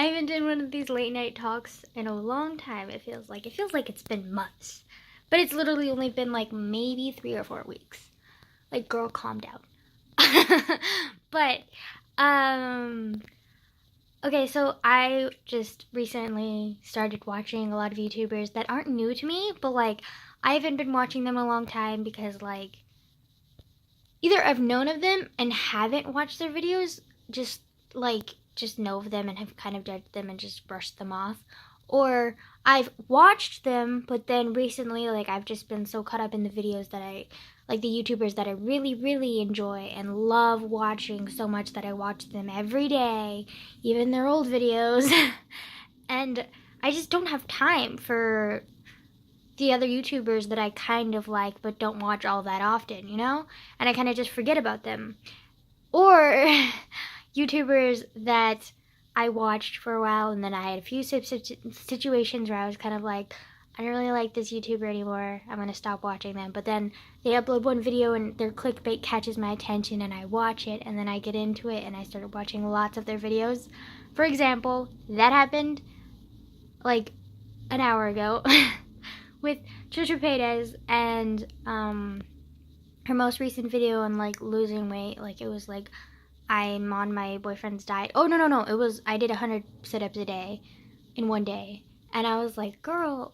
I haven't done one of these late night talks in a long time. It feels like it's been months. But it's literally only been like maybe 3 or 4 weeks. Like, girl, calm down. But okay, so I just recently started watching a lot of YouTubers that aren't new to me, but like I haven't been watching them a long time because like either I've known of them and haven't watched their videos, just know of them and have kind of judged them and just brushed them off, or I've watched them but then recently like I've just been so caught up in the videos that I like the YouTubers that I really really enjoy and love watching so much that I watch them every day, even their old videos. And I just don't have time for the other YouTubers that I kind of like but don't watch all that often, you know? And I kind of just forget about them. Or YouTubers that I watched for a while and then I had a few situations where I was kind of like, I don't really like this YouTuber anymore. I'm going to stop watching them. But then they upload one video and their clickbait catches my attention and I watch it and then I get into it and I started watching lots of their videos. For example, that happened like an hour ago with Trisha Paytas and her most recent video on like losing weight. Like it was like I'm on my boyfriend's diet. Oh no, it was I did 100 sit-ups a day in one day, and I was like, girl,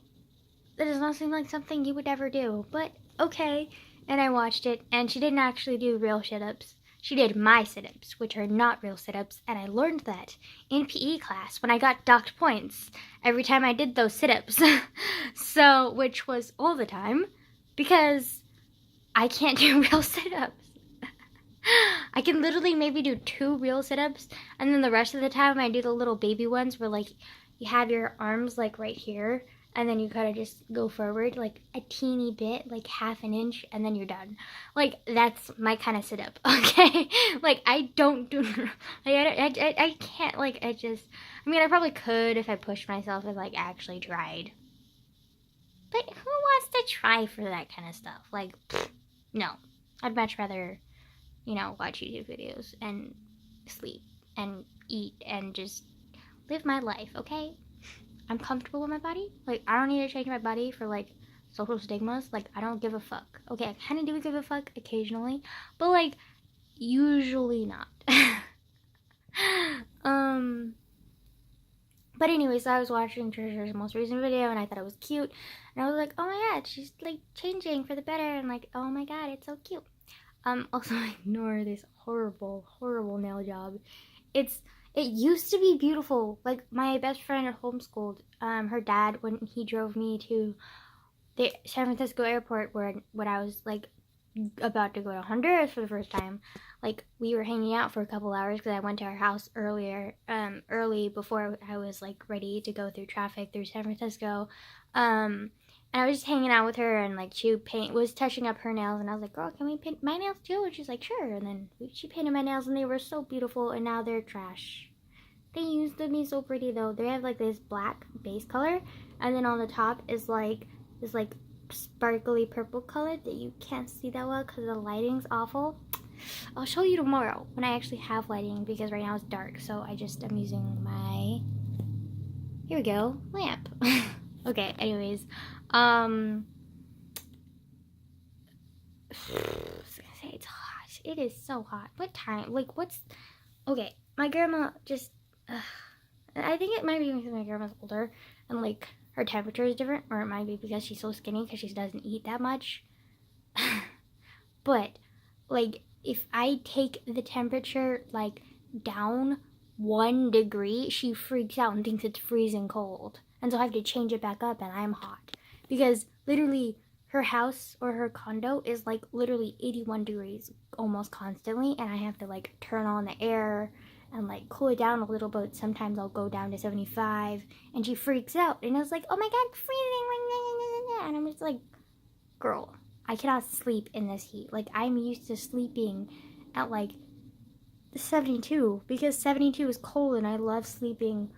that does not seem like something you would ever do, but okay. And I watched it, and she didn't actually do real sit-ups. She did my sit-ups, which are not real sit-ups, and I learned that in PE class when I got docked points every time I did those sit-ups. So, which was all the time, because I can't do real sit-ups. I can literally maybe do 2 real sit-ups, and then the rest of the time I do the little baby ones where like you have your arms like right here, and then you kind of just go forward like a teeny bit, like half an inch, and then you're done. Like that's my kind of sit-up, okay? Like I don't do, like I can't, like I mean I probably could if I pushed myself and like actually tried. But who wants to try for that kind of stuff? Like, pfft, no. I'd much rather, watch YouTube videos and sleep and eat and just live my life, okay? I'm comfortable with my body. Like, I don't need to change my body for, like, social stigmas. Like, I don't give a fuck. Okay, I kind of do give a fuck occasionally, but, like, usually not. um, but anyways, I was watching Trisha's most recent video, and I thought it was cute, and I was like, oh my god, she's, like, changing for the better, and, like, oh my god, it's so cute. Also ignore this horrible, horrible nail job. It used to be beautiful. Like my best friend at homeschooled, her dad, when he drove me to the San Francisco airport when I was like about to go to Honduras for the first time, like we were hanging out for a couple hours because I went to her house early before I was like ready to go through traffic through San Francisco. And I was just hanging out with her, and like she was touching up her nails, and I was like, girl, can we paint my nails too? And she's like, sure. And then she painted my nails, and they were so beautiful, and now they're trash. They used to be so pretty though. They have like this black base color, and then on the top is like this like sparkly purple color that you can't see that well because the lighting's awful. I'll show you tomorrow when I actually have lighting, because right now it's dark, so I'm using my, here we go, lamp. Okay, anyways, I was gonna say it's hot. It is so hot. What time? Like, okay, my grandma just, I think it might be because my grandma's older and like her temperature is different, or it might be because she's so skinny because she doesn't eat that much. But like if I take the temperature like down 1 degree, she freaks out and thinks it's freezing cold, and so I have to change it back up and I'm hot, because literally her house or her condo is like literally 81 degrees almost constantly, and I have to like turn on the air and like cool it down a little bit. Sometimes I'll go down to 75 and she freaks out and I was like, oh my god, freezing, and I'm just like, girl, I cannot sleep in this heat. Like, I'm used to sleeping at like 72, because 72 is cold and I love sleeping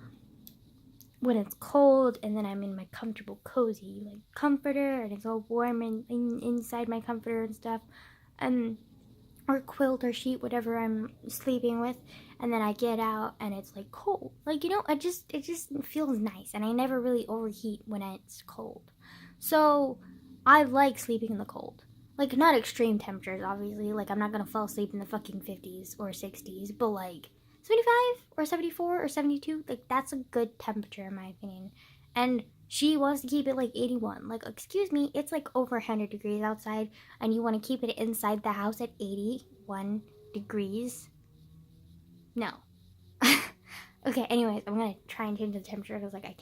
when it's cold, and then I'm in my comfortable cozy like comforter and it's all warm and inside my comforter and stuff. or quilt or sheet, whatever I'm sleeping with, and then I get out and it's like cold. Like, you know, it just feels nice, and I never really overheat when it's cold. So I like sleeping in the cold. Like, not extreme temperatures, obviously. Like, I'm not gonna fall asleep in the fucking 50s or 60s, but like 75 or 74 or 72, like that's a good temperature in my opinion. And she wants to keep it like 81. Like, excuse me, it's like over 100 degrees outside, and you want to keep it inside the house at 81 degrees? No. Okay, anyways, I'm gonna try and change the temperature because like I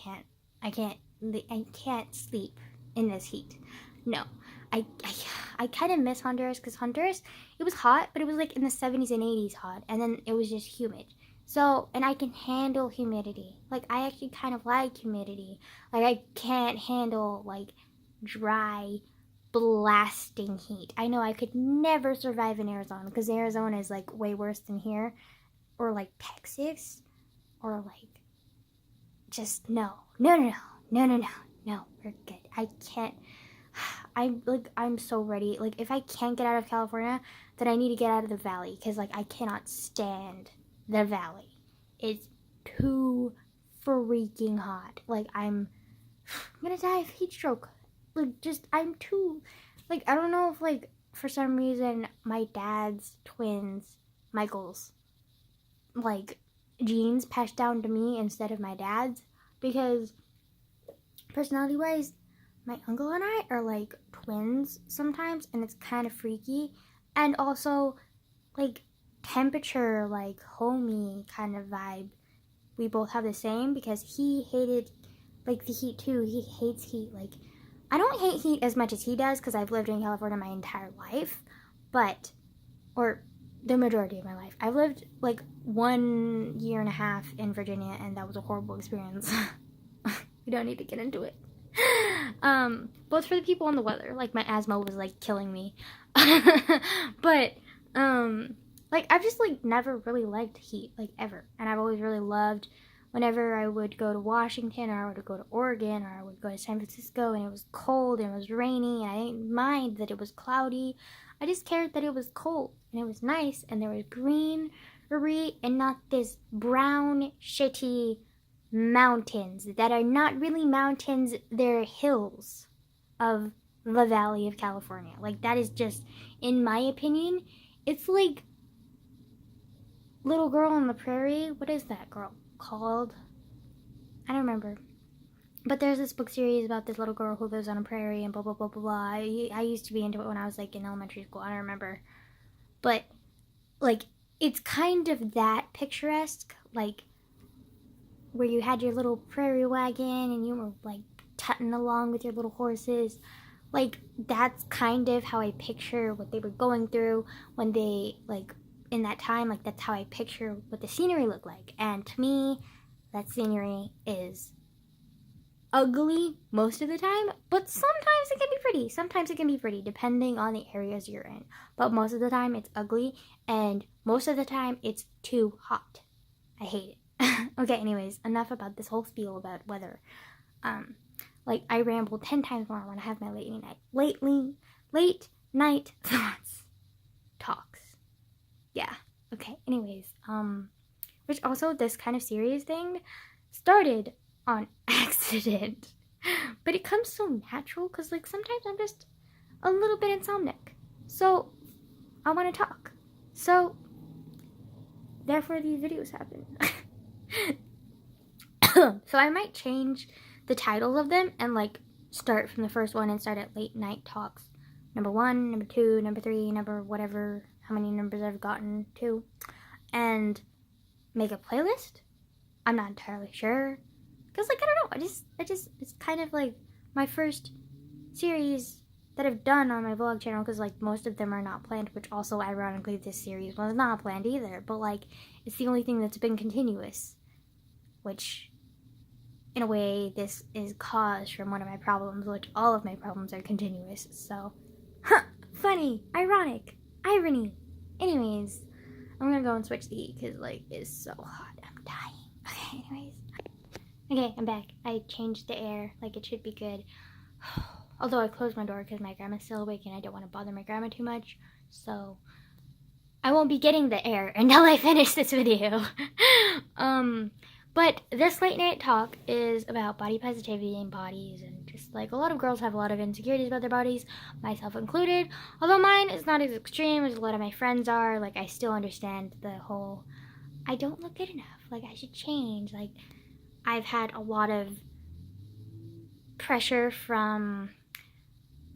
can't sleep in this heat. No, I kind of miss Honduras because Honduras, it was hot, but it was like in the 70s and 80s hot, and then it was just humid. So, and I can handle humidity. Like, I actually kind of like humidity. Like, I can't handle like dry, blasting heat. I know I could never survive in Arizona because Arizona is like way worse than here, or like Texas, or like just no, we're good. I can't. I'm so ready. Like, if I can't get out of California, then I need to get out of the valley because like I cannot stand the valley. It's too freaking hot. Like, I'm gonna die of heat stroke. Like, just I'm too, like, I don't know if like for some reason my dad's twins, Michael's, like, genes passed down to me instead of my dad's, because personality wise my uncle and I are like twins sometimes, and it's kind of freaky. And also, like, temperature, like homey kind of vibe, we both have the same, because he hated like the heat too. He hates heat. Like, I don't hate heat as much as he does because I've lived in California my entire life, but, or the majority of my life. I've lived like 1.5 years in Virginia, and that was a horrible experience. We don't need to get into it. Both for the people and the weather. Like, my asthma was like killing me. But like, I've just like never really liked heat, like, ever. And I've always really loved whenever I would go to Washington, or I would go to Oregon, or I would go to San Francisco, and it was cold and it was rainy, and I didn't mind that it was cloudy. I just cared that it was cold and it was nice, and there was greenery and not this brown shitty mountains that are not really mountains, they're hills of the Valley of California. Like, that is just, in my opinion, it's like Little Girl on the Prairie. What is that girl called? I don't remember. But there's this book series about this little girl who lives on a prairie and blah blah blah blah blah. I used to be into it when I was like in elementary school. I don't remember. But like, it's kind of that picturesque, like, where you had your little prairie wagon and you were like tutting along with your little horses. Like, that's kind of how I picture what they were going through when they, like, in that time. Like, that's how I picture what the scenery looked like. And to me, that scenery is ugly most of the time, but sometimes it can be pretty. Sometimes it can be pretty, depending on the areas you're in. But most of the time, it's ugly, and most of the time, it's too hot. I hate it. Okay, anyways, enough about this whole spiel about weather. Like, I ramble 10 times more when I have my late night thoughts talks. Yeah. Okay, anyways, which also, this kind of serious thing started on accident, but it comes so natural because, like, sometimes I'm just a little bit insomniac, so I want to talk. So therefore these videos happen. So I might change the titles of them and like start from the first one and start at late night talks number 1, number 2, number 3, number whatever, how many numbers I've gotten to, and make a playlist. I'm not entirely sure, because, like, I don't know, I just it's kind of like my first series that I've done on my vlog channel, because like most of them are not planned, which also ironically this series was not planned either, but like it's the only thing that's been continuous, which in a way this is caused from one of my problems, which all of my problems are continuous. So funny, ironic, irony. Anyways, I'm gonna go and switch the heat because like it's so hot, I'm dying. Okay, anyways, okay, I'm back. I changed the air, like it should be good. Although I closed my door because my grandma's still awake and I don't want to bother my grandma too much. So I won't be getting the air until I finish this video. But this late night talk is about body positivity and bodies, and just like a lot of girls have a lot of insecurities about their bodies, myself included. Although mine is not as extreme as a lot of my friends are. Like, I still understand the whole, I don't look good enough, like I should change. Like, I've had a lot of pressure from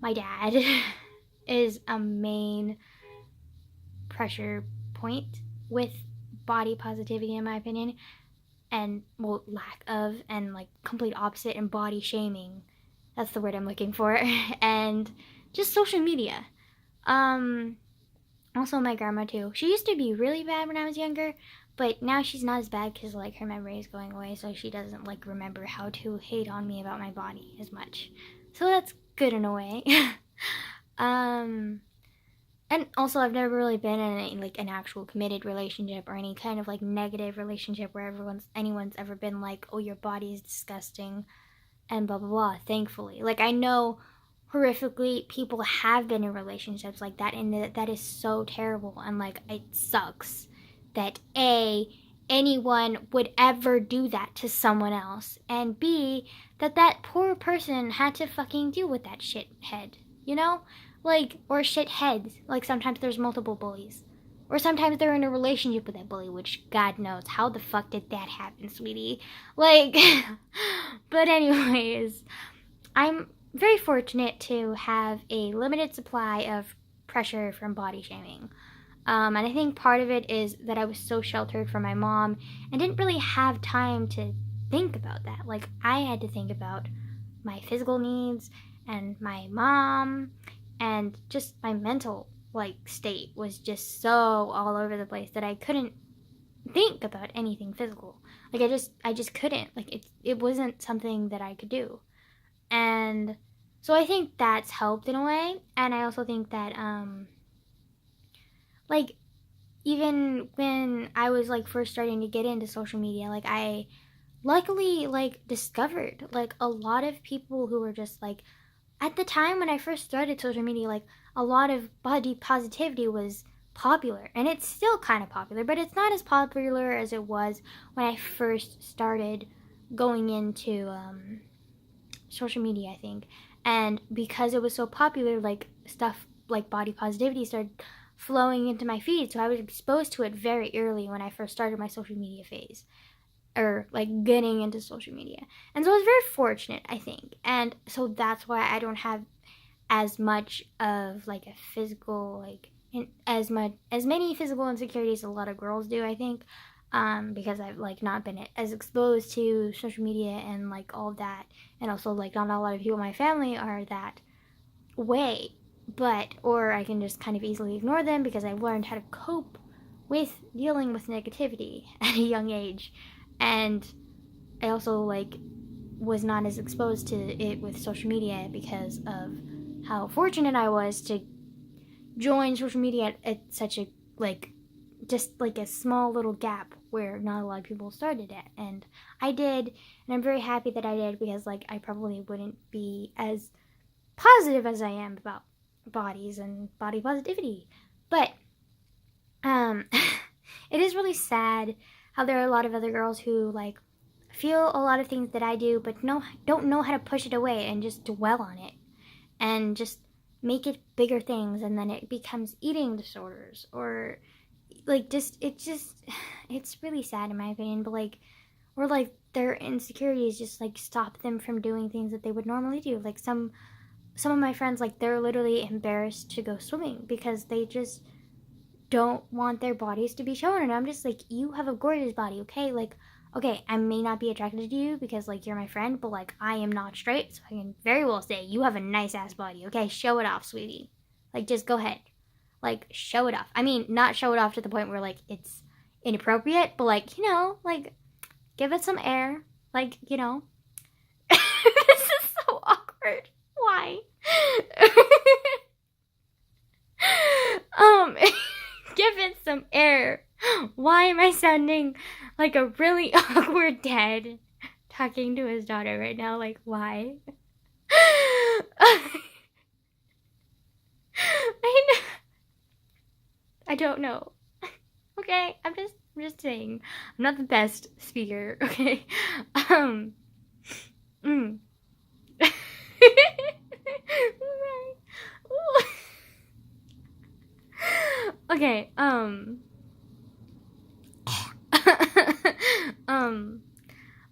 my dad is a main pressure point with body positivity, in my opinion, and, well, lack of, and like complete opposite, and body shaming. That's the word I'm looking for. And just social media. Also my grandma too. She used to be really bad when I was younger, but now she's not as bad because like her memory is going away, so she doesn't like remember how to hate on me about my body as much. So that's good in a way. And also, I've never really been in like an actual committed relationship or any kind of like negative relationship where anyone's ever been like, oh, your body is disgusting and blah blah blah. Thankfully, like, I know horrifically people have been in relationships like that, and that is so terrible, and like it sucks that anyone would ever do that to someone else, and B, that poor person had to fucking deal with that shithead, you know? Like, or shitheads. Like, sometimes there's multiple bullies. Or sometimes they're in a relationship with that bully, which God knows. How the fuck did that happen, sweetie? Like, but anyways, I'm very fortunate to have a limited supply of pressure from body shaming. And I think part of it is that I was so sheltered from my mom and didn't really have time to think about that. Like, I had to think about my physical needs and my mom, and just my mental like state was just so all over the place that I couldn't think about anything physical. Like, I just couldn't. Like, it wasn't something that I could do. And so I think that's helped in a way. And I also think that like, even when I was like first starting to get into social media, like, I luckily like discovered like a lot of people who were just like, at the time when I first started social media, like, a lot of body positivity was popular, and it's still kind of popular, but it's not as popular as it was when I first started going into social media, I think. And because it was so popular, like, stuff like body positivity started flowing into my feed, so I was exposed to it very early when I first started my social media phase, or like getting into social media. And so I was very fortunate, I think. And so that's why I don't have as much of like a physical, like, as many physical insecurities as a lot of girls do, I think. Because I've like not been as exposed to social media and like all of that, and also like not a lot of people in my family are that way. But, or I can just kind of easily ignore them because I've learned how to cope with dealing with negativity at a young age. And I also like was not as exposed to it with social media because of how fortunate I was to join social media at such a like, just like a small little gap where not a lot of people started at. And I did, and I'm very happy that I did, because like I probably wouldn't be as positive as I am about bodies and body positivity. But it is really sad how there are a lot of other girls who like feel a lot of things that I do, but don't know how to push it away and just dwell on it and just make it bigger things, and then it becomes eating disorders, or like it's really sad in my opinion. But like, or like their insecurities just like stop them from doing things that they would normally do. Like, some of my friends, like, they're literally embarrassed to go swimming because they just don't want their bodies to be shown. And I'm just like, you have a gorgeous body, okay? Like, okay, I may not be attracted to you because like you're my friend, but like I am not straight, so I can very well say you have a nice ass body, okay? Show it off, sweetie. Like, just go ahead. Like, show it off. I mean, not show it off to the point where like it's inappropriate, but like, you know, like, give it some air. Like, you know. This is so awkward. Why? Give it some air. Why am I sounding like a really awkward dad talking to his daughter right now? Like, why? I don't know. Okay, I'm just saying. I'm not the best speaker, okay? Um mm. Okay, um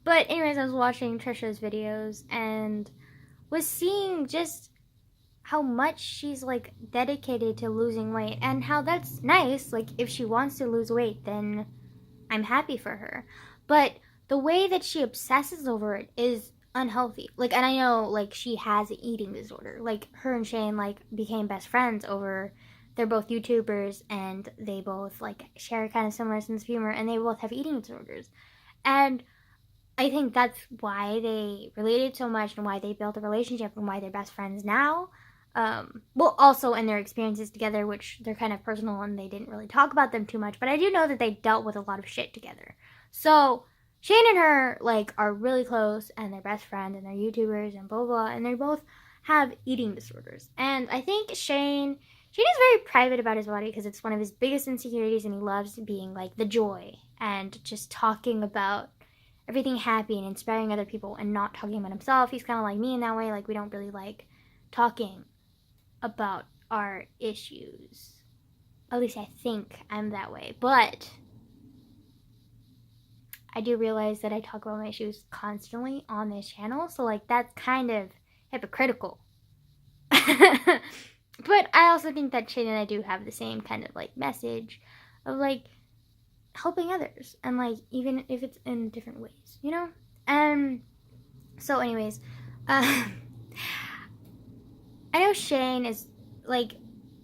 but anyways, I was watching Trisha's videos and was seeing just how much she's like dedicated to losing weight and how that's nice. Like, if she wants to lose weight, then I'm happy for her. But the way that she obsesses over it is unhealthy. Like, and I know like she has an eating disorder. Like, her and Shane like became best friends over, they're both YouTubers and they both like share kind of similar sense of humor and they both have eating disorders. And I think that's why they related so much and why they built a relationship and why they're best friends now. Well, also in their experiences together, which they're kind of personal and they didn't really talk about them too much, but I do know that they dealt with a lot of shit together. So Shane and her like are really close and they're best friends and they're YouTubers and blah blah, and they both have eating disorders. And I think Shane is very private about his body because it's one of his biggest insecurities, and he loves being like the joy and just talking about everything happy and inspiring other people and not talking about himself. He's kind of like me in that way. Like, we don't really like talking about our issues. At least I think I'm that way. But I do realize that I talk about my issues constantly on this channel. So, like, that's kind of hypocritical. But I also think that Shane and I do have the same kind of, like, message of, like, helping others, and like even if it's in different ways, you know. And so anyways, I know Shane is like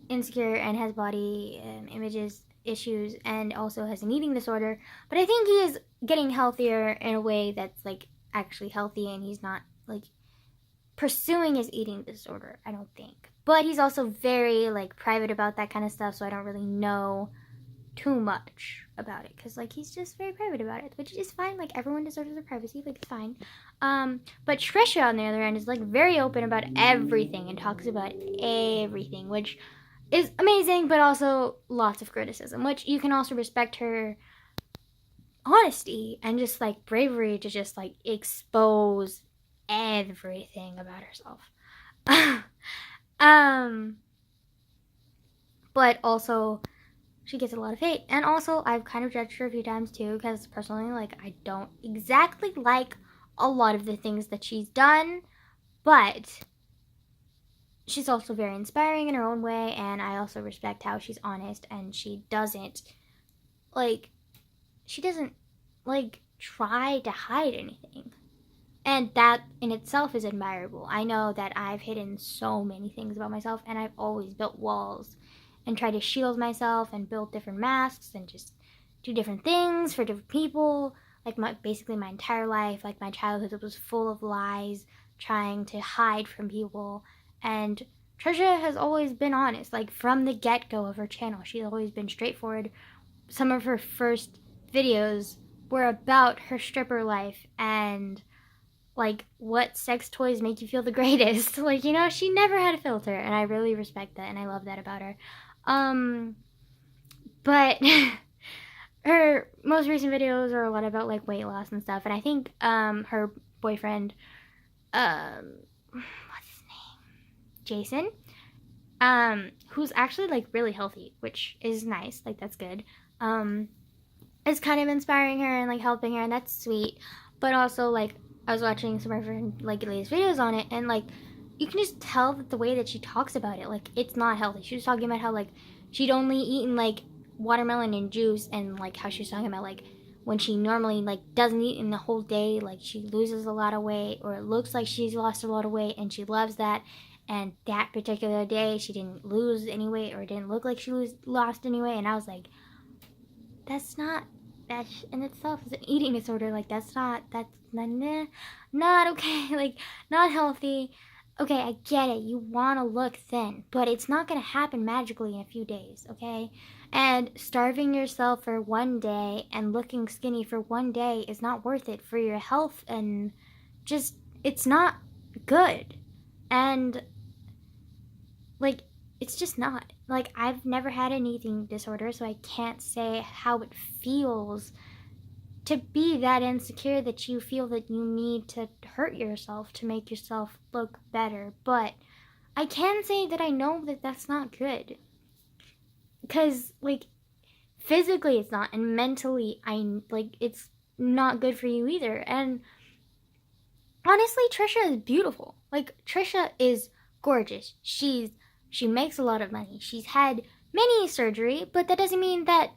insecure and has body images issues and also has an eating disorder, but I think he is getting healthier in a way that's like actually healthy, and he's not like pursuing his eating disorder, I don't think. But he's also very like private about that kind of stuff, so I don't really know too much about it because like he's just very private about it, which is fine. Like, everyone deserves their privacy, like it's fine. But Trisha on the other end is like very open about everything and talks about everything, which is amazing, but also lots of criticism, which you can also respect her honesty and just like bravery to just like expose everything about herself. But also she gets a lot of hate. And also, I've kind of judged her a few times too, because personally, like, I don't exactly like a lot of the things that she's done, but she's also very inspiring in her own way, and I also respect how she's honest, and she doesn't, like, try to hide anything. And that in itself is admirable. I know that I've hidden so many things about myself, and I've always built walls and tried to shield myself and build different masks and just do different things for different people. Like, basically my entire life, like my childhood was full of lies, trying to hide from people. And Trisha has always been honest, like from the get-go of her channel. She's always been straightforward. Some of her first videos were about her stripper life and like what sex toys make you feel the greatest. Like, you know, she never had a filter, and I really respect that and I love that about her. But her most recent videos are a lot about like weight loss and stuff, and I think her boyfriend, what's his name, Jason, who's actually like really healthy, which is nice, like that's good, is kind of inspiring her and like helping her, and that's sweet. But also, like, I was watching some of her like latest videos on it, and like you can just tell that the way that she talks about it, like, it's not healthy. She was talking about how like she'd only eaten like watermelon and juice, and like how she was talking about like when she normally like doesn't eat in the whole day, like she loses a lot of weight, or it looks like she's lost a lot of weight, and she loves that. And that particular day she didn't lose any weight, or it didn't look like she lost any weight, and I was like, that's not, that in itself is an eating disorder. Like, that's not okay. Like, not healthy. Okay, I get it. You want to look thin, but it's not going to happen magically in a few days, okay? And starving yourself for one day and looking skinny for one day is not worth it for your health, and just, it's not good. And, like, it's just not. Like, I've never had an eating disorder, so I can't say how it feels to be that insecure that you feel that you need to hurt yourself to make yourself look better. But I can say that I know that that's not good. Because, like, physically it's not, and mentally, it's not good for you either. And honestly, Trisha is beautiful. Like, Trisha is gorgeous. She makes a lot of money. She's had many surgery, but that doesn't mean that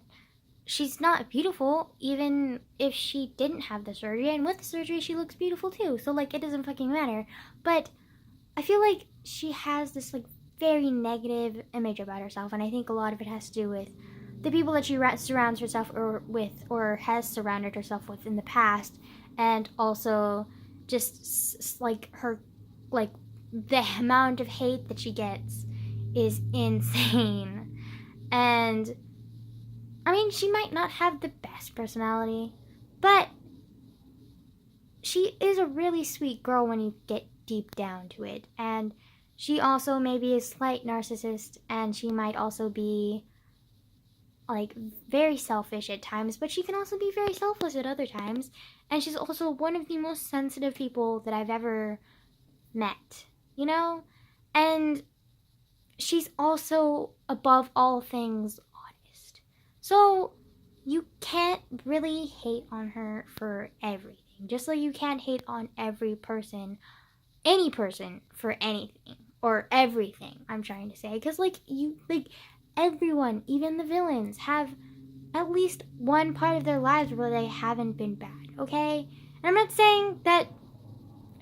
she's not beautiful, even if she didn't have the surgery. And with the surgery, she looks beautiful too. So, like, it doesn't fucking matter. But I feel like she has this, like, very negative image about herself. And I think a lot of it has to do with the people that she surrounds herself with or has surrounded herself with in the past. And also just, like, her, like, the amount of hate that she gets is insane. And I mean, she might not have the best personality, but she is a really sweet girl when you get deep down to it. And she also may be a slight narcissist, and she might also be, like, very selfish at times, but she can also be very selfless at other times. And she's also one of the most sensitive people that I've ever met, you know? And she's also, above all things, honest. So you can't really hate on her for everything. Just like you can't hate on every person, any person, for anything. Or everything, I'm trying to say. Because, like, everyone, even the villains, have at least one part of their lives where they haven't been bad, okay? And I'm not saying that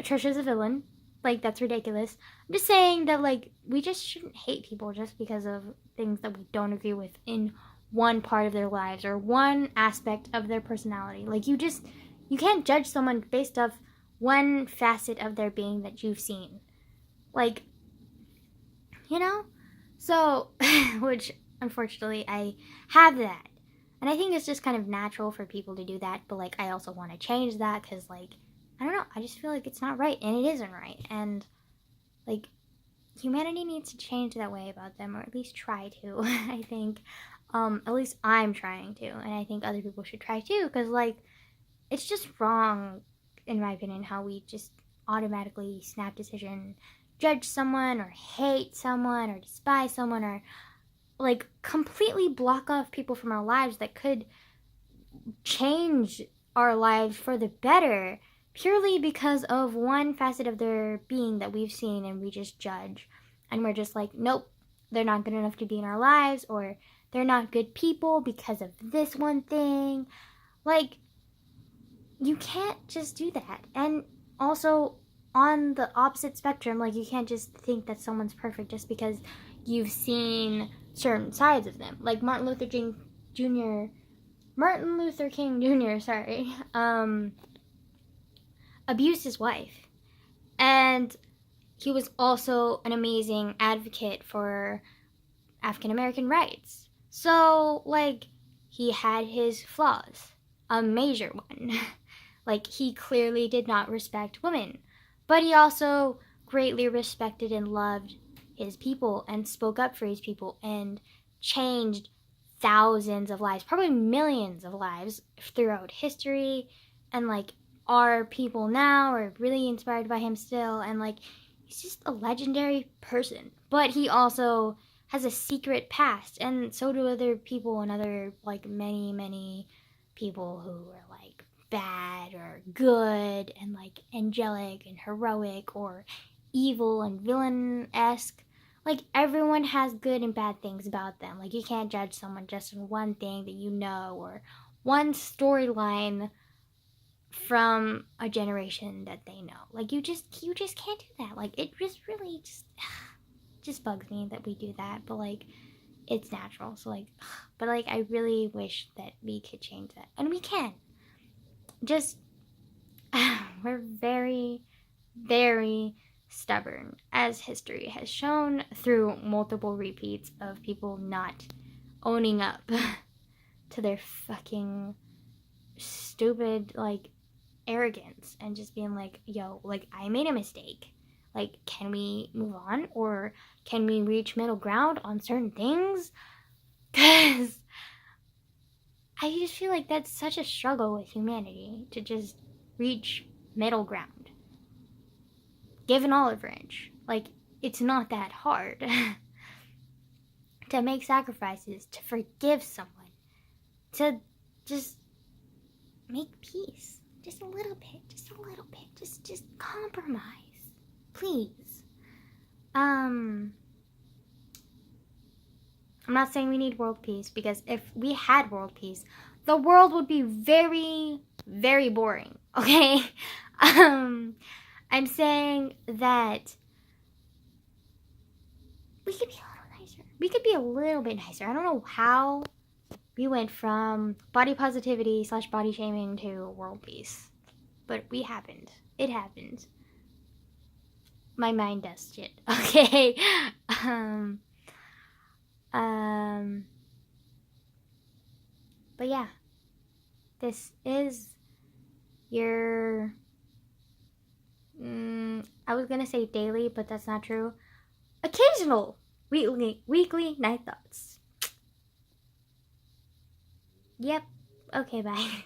Trisha's a villain. Like, that's ridiculous. I'm just saying that, like, we just shouldn't hate people just because of things that we don't agree with in one part of their lives or one aspect of their personality. Like, you can't judge someone based off one facet of their being that you've seen. Like, you know? So, which, unfortunately, I have that. And I think it's just kind of natural for people to do that, but, like, I also want to change that because, like, I don't know, I just feel like it's not right, and it isn't right. And, like, humanity needs to change that way about them, or at least try to, I think. At least I'm trying to, and I think other people should try too, because, like, it's just wrong, in my opinion, how we just automatically snap decision, judge someone, or hate someone, or despise someone, or, like, completely block off people from our lives that could change our lives for the better purely because of one facet of their being that we've seen and we just judge. And we're just like, nope, they're not good enough to be in our lives, or they're not good people because of this one thing. Like, you can't just do that. And also, on the opposite spectrum, like, you can't just think that someone's perfect just because you've seen certain sides of them. Like Martin Luther King Jr., sorry, abused his wife. And he was also an amazing advocate for African American rights. So, like, he had his flaws, a major one. Like, he clearly did not respect women, but he also greatly respected and loved his people and spoke up for his people and changed thousands of lives, probably millions of lives throughout history. And, like, our people now are really inspired by him still. And, like, he's just a legendary person. But he also has a secret past, and so do other people, and other, like, many people who are, like, bad or good and, like, angelic and heroic or evil and villain-esque. Like, everyone has good and bad things about them. Like, you can't judge someone just on one thing that you know, or one storyline from a generation that they know. Like, you just can't do that. Like, it just really just bugs me that we do that. But, like, it's natural. So, like, but, like, I really wish that we could change that, and we can. Just we're very, very stubborn, as history has shown through multiple repeats of people not owning up to their fucking stupid, like, arrogance and just being like, yo, like, I made a mistake. Like, can we move on? Or can we reach middle ground on certain things? Because I just feel like that's such a struggle with humanity, to just reach middle ground. Give an olive branch. Like, it's not that hard. To make sacrifices, to forgive someone, to just make peace. Just a little bit, just compromise. Please. I'm not saying we need world peace, because if we had world peace, the world would be very, very boring, okay? I'm saying that we could be a little nicer. We could be a little bit nicer. I don't know how we went from body positivity / body shaming to world peace, but we happened. It happened. My mind does shit. Okay. But yeah, this is your I was gonna say daily, but that's not true. Occasional weekly night thoughts. Yep. Okay, bye.